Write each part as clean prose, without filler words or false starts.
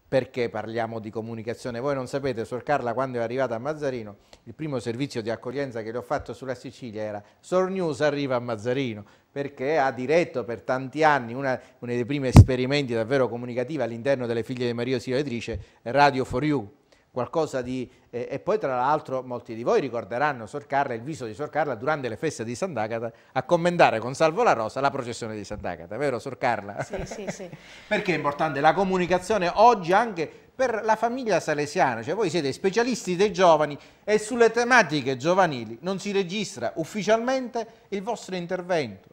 Perché parliamo di comunicazione? Voi non sapete, Sor Carla, quando è arrivata a Mazzarino, il primo servizio di accoglienza che le ho fatto sulla Sicilia era Sor News arriva a Mazzarino, perché ha diretto per tanti anni uno dei primi esperimenti davvero comunicativi all'interno delle Figlie di Maria Ausilio Radio for You, qualcosa di... e poi tra l'altro molti di voi ricorderanno Sor Carla, il viso di Sor Carla durante le feste di Sant'Agata a commentare con Salvo La Rosa la processione di Sant'Agata, vero Sor Carla? Sì, sì, sì. Perché è importante la comunicazione oggi anche per la famiglia salesiana, cioè voi siete specialisti dei giovani e sulle tematiche giovanili non si registra ufficialmente il vostro intervento.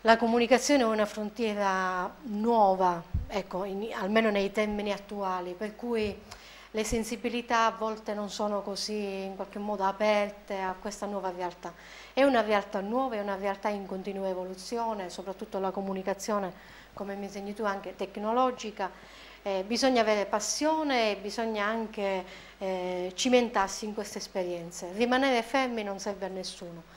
La comunicazione è una frontiera nuova, ecco, almeno nei termini attuali, per cui le sensibilità a volte non sono così in qualche modo aperte a questa nuova realtà. È una realtà nuova, è una realtà in continua evoluzione, soprattutto la comunicazione, come mi insegni tu, anche tecnologica. Bisogna avere passione e bisogna anche cimentarsi in queste esperienze. Rimanere fermi non serve a nessuno.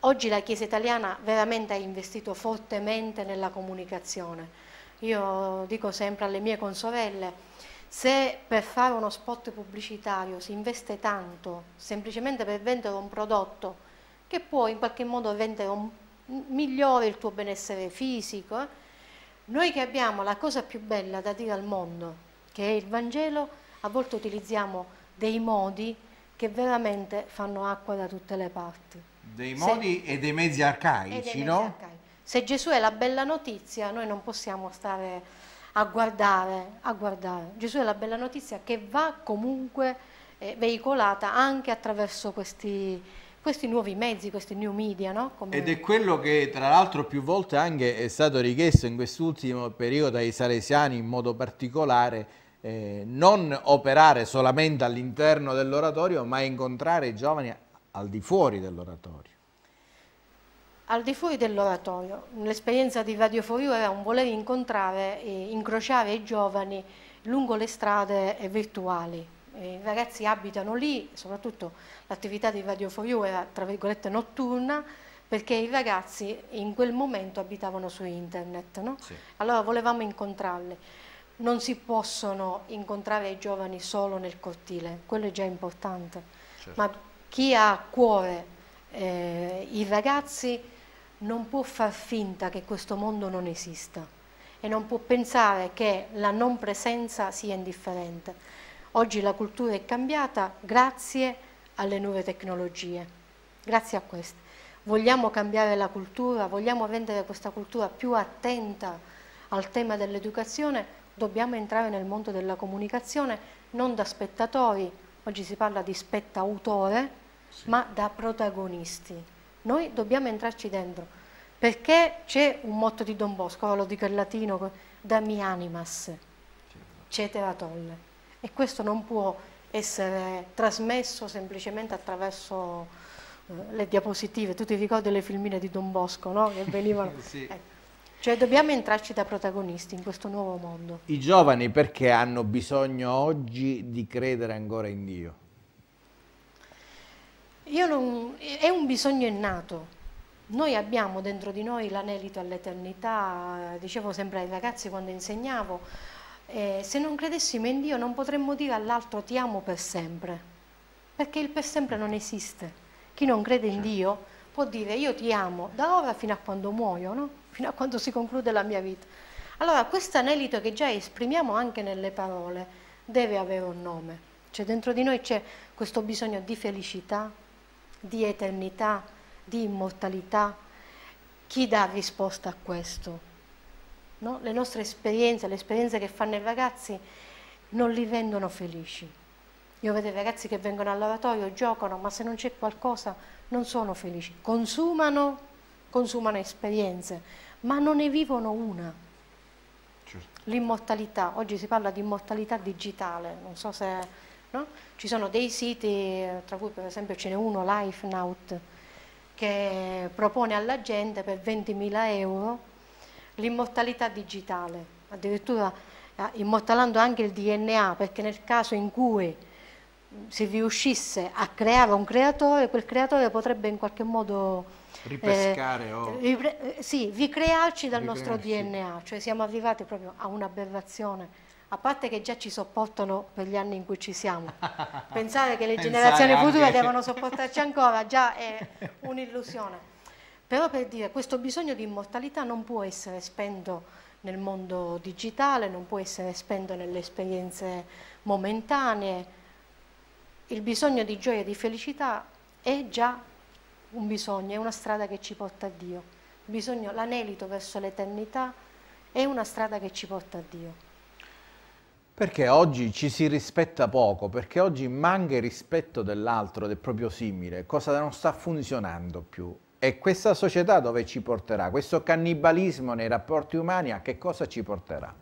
Oggi la Chiesa italiana veramente ha investito fortemente nella comunicazione. Io dico sempre alle mie consorelle, se per fare uno spot pubblicitario si investe tanto, semplicemente per vendere un prodotto che può in qualche modo rendere migliore il tuo benessere fisico, noi che abbiamo la cosa più bella da dire al mondo, che è il Vangelo, a volte utilizziamo dei modi che veramente fanno acqua da tutte le parti. Dei modi e dei mezzi arcaici, no? Se Gesù è la bella notizia, noi non possiamo stare a guardare. Gesù è la bella notizia che va comunque veicolata anche attraverso questi nuovi mezzi, questi new media, no? Ed è quello che tra l'altro più volte anche è stato richiesto in quest'ultimo periodo ai salesiani in modo particolare, non operare solamente all'interno dell'oratorio, ma incontrare i giovani al di fuori dell'oratorio. Al di fuori dell'oratorio, l'esperienza di Radio For You era un voler incontrare e incrociare i giovani lungo le strade virtuali. I ragazzi abitano lì, soprattutto l'attività di Radio For You era tra virgolette notturna, perché i ragazzi in quel momento abitavano su internet, no? Sì. Allora volevamo incontrarli. Non si possono incontrare i giovani solo nel cortile, quello è già importante, certo. Ma chi ha a cuore i ragazzi non può far finta che questo mondo non esista e non può pensare che la non presenza sia indifferente. Oggi la cultura è cambiata grazie alle nuove tecnologie, grazie a queste. Vogliamo cambiare la cultura, vogliamo rendere questa cultura più attenta al tema dell'educazione, dobbiamo entrare nel mondo della comunicazione non da spettatori, oggi si parla di spettautore, sì, ma da protagonisti. Noi dobbiamo entrarci dentro, perché c'è un motto di Don Bosco, ora lo dico in latino, Dami animas, cetera tolle. E questo non può essere trasmesso semplicemente attraverso le diapositive. Tu ti ricordi le filmine di Don Bosco, no? Che venivano... Sì. Cioè dobbiamo entrarci da protagonisti in questo nuovo mondo. I giovani perché hanno bisogno oggi di credere ancora in Dio? È un bisogno innato. Noi abbiamo dentro di noi l'anelito all'eternità, dicevo sempre ai ragazzi quando insegnavo, se non credessimo in Dio non potremmo dire all'altro ti amo per sempre, perché il per sempre non esiste. Chi non crede in Dio può dire io ti amo da ora fino a quando muoio, no? Fino a quando si conclude la mia vita. Allora questo anelito che già esprimiamo anche nelle parole deve avere un nome, cioè dentro di noi c'è questo bisogno di felicità, di eternità, di immortalità. Chi dà risposta a questo? No? Le nostre esperienze, le esperienze che fanno i ragazzi non li rendono felici. Io vedo i ragazzi che vengono all'oratorio, giocano, ma se non c'è qualcosa non sono felici. Consumano esperienze, ma non ne vivono una. Certo. L'immortalità, oggi si parla di immortalità digitale, non so se... no? Ci sono dei siti, tra cui per esempio ce n'è uno, LifeNout, che propone alla gente per 20.000 euro l'immortalità digitale, addirittura immortalando anche il DNA, perché nel caso in cui si riuscisse a creare un creatore, quel creatore potrebbe in qualche modo Ripescare o... sì, ricrearci dal nostro Ricrearci. DNA, cioè siamo arrivati proprio a un'aberrazione. A parte che già ci sopportano per gli anni in cui ci siamo. Pensare che le generazioni future devono sopportarci ancora già è un'illusione. Però per dire, questo bisogno di immortalità non può essere spento nel mondo digitale, non può essere spento nelle esperienze momentanee. Il bisogno di gioia e di felicità è già un bisogno, è una strada che ci porta a Dio. L'anelito verso l'eternità è una strada che ci porta a Dio. Perché oggi ci si rispetta poco, perché oggi manca il rispetto dell'altro, del proprio simile, cosa non sta funzionando più. E questa società dove ci porterà? Questo cannibalismo nei rapporti umani a che cosa ci porterà?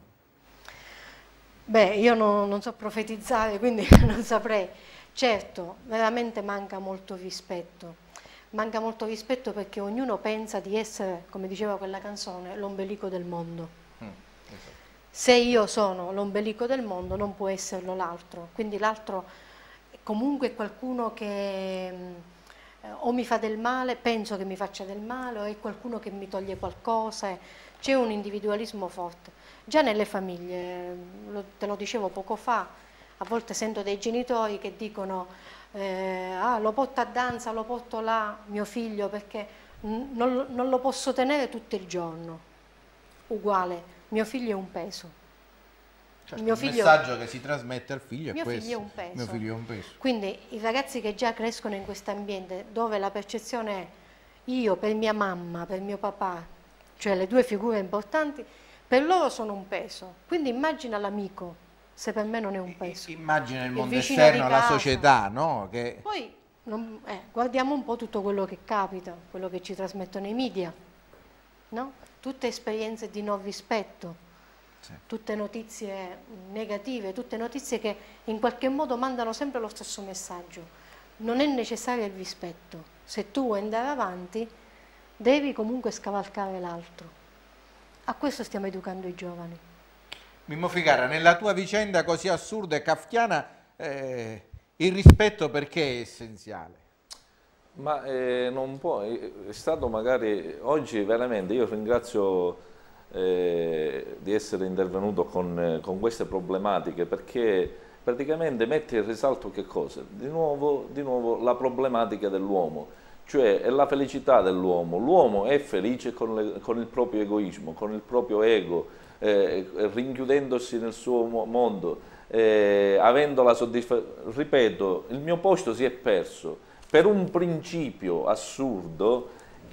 Beh, io non so profetizzare, quindi non saprei. Certo, veramente manca molto rispetto. Manca molto rispetto perché ognuno pensa di essere, come diceva quella canzone, l'ombelico del mondo. Se io sono l'ombelico del mondo non può esserlo l'altro, quindi l'altro comunque è qualcuno che o mi fa del male, penso che mi faccia del male, o è qualcuno che mi toglie qualcosa, c'è un individualismo forte. Già nelle famiglie, te lo dicevo poco fa, a volte sento dei genitori che dicono lo porto a danza, lo porto là, mio figlio, perché non lo posso tenere tutto il giorno, uguale. Mio figlio è un peso. Certo, il messaggio che si trasmette al figlio è questo. Figlio è un peso. Mio figlio è un peso. Quindi i ragazzi che già crescono in questo ambiente dove la percezione è io per mia mamma, per mio papà, cioè le due figure importanti, per loro sono un peso. Quindi immagina l'amico, se per me non è un peso. Immagina il mondo esterno, la società, no? Che... Poi guardiamo un po' tutto quello che capita, quello che ci trasmettono i media, no? Tutte esperienze di non rispetto, sì. Tutte notizie negative, tutte notizie che in qualche modo mandano sempre lo stesso messaggio. Non è necessario il rispetto. Se tu vuoi andare avanti, devi comunque scavalcare l'altro. A questo stiamo educando i giovani. Mimmo Ficarra, nella tua vicenda così assurda e kafkiana, il rispetto perché è essenziale? Ma non può, è stato magari, oggi veramente io ringrazio di essere intervenuto con queste problematiche perché praticamente mette in risalto che cosa? Di nuovo la problematica dell'uomo, cioè è la felicità dell'uomo. L'uomo è felice con il proprio egoismo, con il proprio ego, rinchiudendosi nel suo mondo, avendo la soddisfazione. Ripeto, il mio posto si è perso per un principio assurdo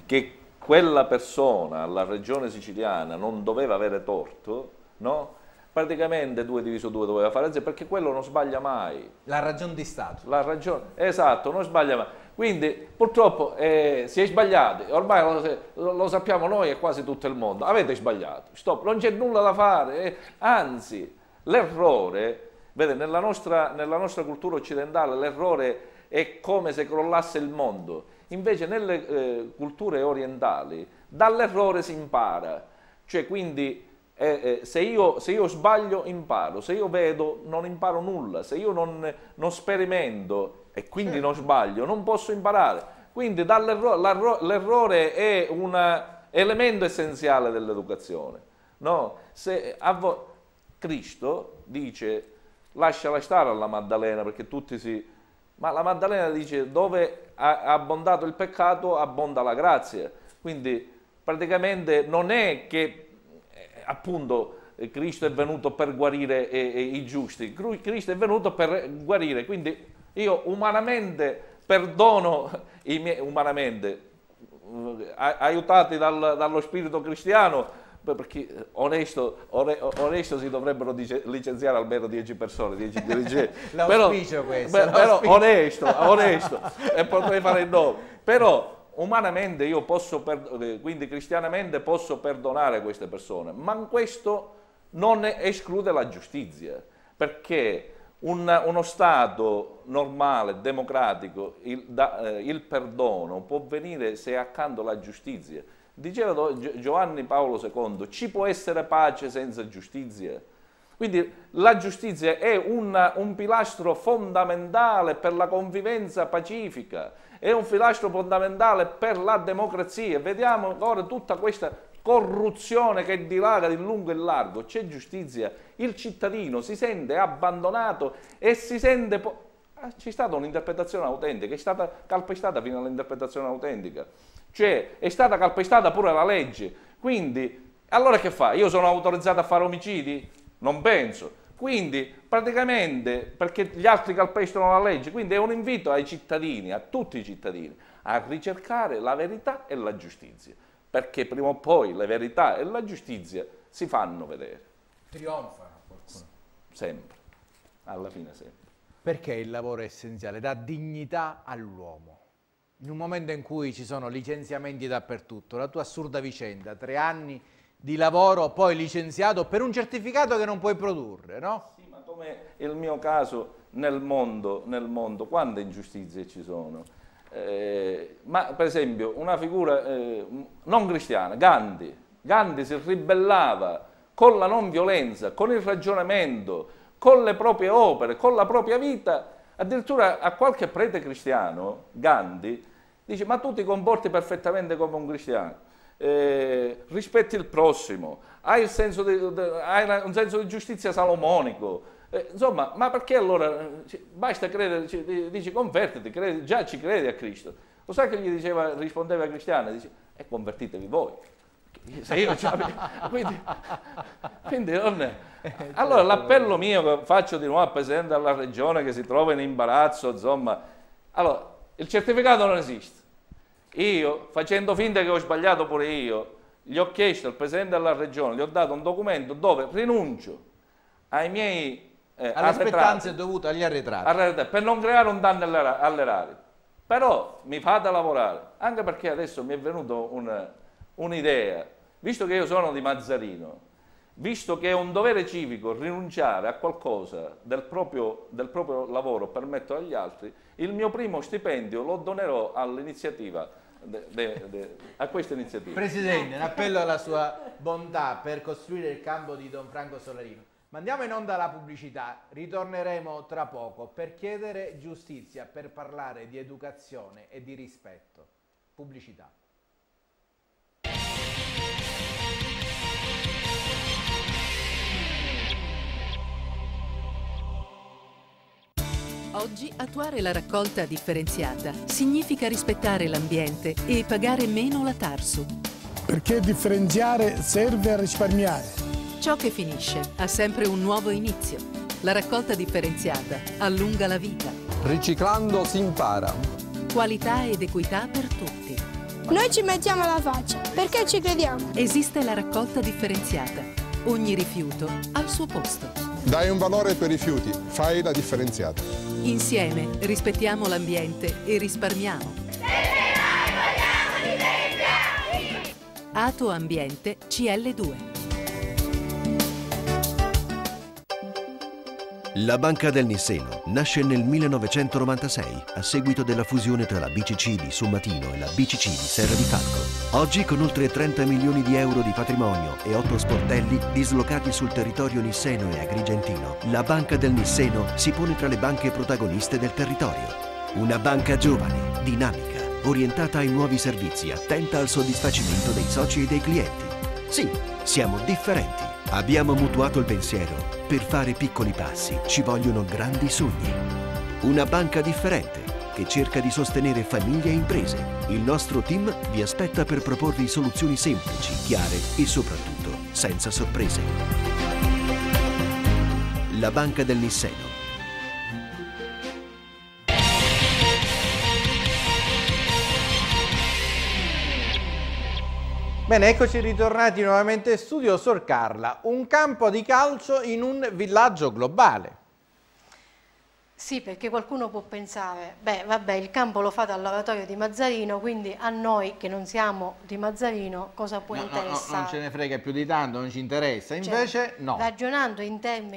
che quella persona, la regione siciliana, non doveva avere torto, no? Praticamente 2 diviso 2 doveva fare 0 perché quello non sbaglia mai. La ragione di Stato. La ragione, esatto, non sbaglia mai. Quindi purtroppo si è sbagliati, ormai lo sappiamo noi e quasi tutto il mondo, avete sbagliato, stop, non c'è nulla da fare, anzi l'errore, vede, nella nostra cultura occidentale l'errore è come se crollasse il mondo. Invece nelle culture orientali dall'errore si impara, cioè quindi se io sbaglio imparo, se io vedo non imparo nulla, se io non sperimento e quindi non sbaglio non posso imparare. Quindi l'errore è un elemento essenziale dell'educazione. No? Cristo dice lasciala stare alla Maddalena perché tutti si... Ma la Maddalena dice dove ha abbondato il peccato abbonda la grazia, quindi praticamente non è che appunto Cristo è venuto per guarire i giusti, Cristo è venuto per guarire, quindi io umanamente perdono i miei, aiutati dallo spirito cristiano, perché onesto si dovrebbero licenziare almeno 10 persone, 10 dirigenti. L'auspicio questo. Però onesto, e potrei fare il nome. Però umanamente io posso, quindi cristianamente posso perdonare queste persone, ma questo non esclude la giustizia, perché uno Stato normale, democratico, il perdono può venire se è accanto alla giustizia. Diceva Giovanni Paolo II, ci può essere pace senza giustizia? Quindi la giustizia è un pilastro fondamentale per la convivenza pacifica, è un pilastro fondamentale per la democrazia. Vediamo ora tutta questa corruzione che dilaga di lungo e largo. C'è giustizia, il cittadino si sente abbandonato e si sente... C'è stata un'interpretazione autentica, è stata calpestata fino all'interpretazione autentica, cioè è stata calpestata pure la legge. Quindi, allora che fa? Io sono autorizzato a fare omicidi? Non penso. Quindi, praticamente, perché gli altri calpestano la legge, quindi è un invito ai cittadini, a tutti i cittadini, a ricercare la verità e la giustizia, perché prima o poi la verità e la giustizia si fanno vedere. Trionfano qualcuno. Sempre, alla fine sempre. Perché il lavoro è essenziale, dà dignità all'uomo. In un momento in cui ci sono licenziamenti dappertutto, la tua assurda vicenda, 3 anni di lavoro, poi licenziato per un certificato che non puoi produrre, no? Sì, ma come il mio caso nel mondo, quante ingiustizie ci sono? Ma per esempio una figura non cristiana, Gandhi si ribellava con la non violenza, con il ragionamento, con le proprie opere, con la propria vita. Addirittura a qualche prete cristiano, Gandhi, dice: ma tu ti comporti perfettamente come un cristiano, rispetti il prossimo, hai un senso di giustizia salomonico, insomma, ma perché allora basta credere, dici convertiti, già ci credi a Cristo. Lo sai che gli diceva, rispondeva ai cristiani, dice: convertitevi voi. Se io quindi non è. Allora l'appello mio che faccio di nuovo al Presidente della Regione che si trova in imbarazzo, insomma, allora il certificato non esiste. Io, facendo finta che ho sbagliato pure io, gli ho chiesto al Presidente della Regione, gli ho dato un documento dove rinuncio ai miei alle spettanze dovute agli arretrati, per non creare un danno all'erario. Però mi fate lavorare, anche perché adesso mi è venuto un'idea, visto che io sono di Mazzarino, visto che è un dovere civico rinunciare a qualcosa del proprio lavoro per mettere agli altri, il mio primo stipendio lo donerò all'iniziativa, a questa iniziativa. Presidente, un appello alla sua bontà per costruire il campo di Don Franco Solarino. Mandiamo in onda la pubblicità, ritorneremo tra poco per chiedere giustizia, per parlare di educazione e di rispetto. Pubblicità. Oggi attuare la raccolta differenziata significa rispettare l'ambiente e pagare meno la TARSU. Perché differenziare serve a risparmiare. Ciò che finisce ha sempre un nuovo inizio. La raccolta differenziata allunga la vita. Riciclando si impara. Qualità ed equità per tutti. Noi ci mettiamo la faccia, perché ci crediamo. Esiste la raccolta differenziata. Ogni rifiuto al suo posto. Dai un valore ai tuoi rifiuti, fai la differenziata. Insieme rispettiamo l'ambiente e risparmiamo. Ato Ambiente CL2. La Banca del Nisseno nasce nel 1996 a seguito della fusione tra la BCC di Sommatino e la BCC di Serra di Falco. Oggi, con oltre 30 milioni di euro di patrimonio e 8 sportelli dislocati sul territorio nisseno e agrigentino, la Banca del Nisseno si pone tra le banche protagoniste del territorio. Una banca giovane, dinamica, orientata ai nuovi servizi, attenta al soddisfacimento dei soci e dei clienti. Sì, siamo differenti. Abbiamo mutuato il pensiero. Per fare piccoli passi ci vogliono grandi sogni. Una banca differente che cerca di sostenere famiglie e imprese. Il nostro team vi aspetta per proporvi soluzioni semplici, chiare e soprattutto senza sorprese. La Banca del Nisseno. Bene, eccoci ritornati nuovamente in studio. Sor Carla, un campo di calcio in un villaggio globale. Sì, perché qualcuno può pensare, beh, vabbè, il campo lo fate al lavatorio di Mazzarino, quindi a noi che non siamo di Mazzarino cosa può interessare? Non ce ne frega più di tanto, non ci interessa. Invece no. Ragionando in termini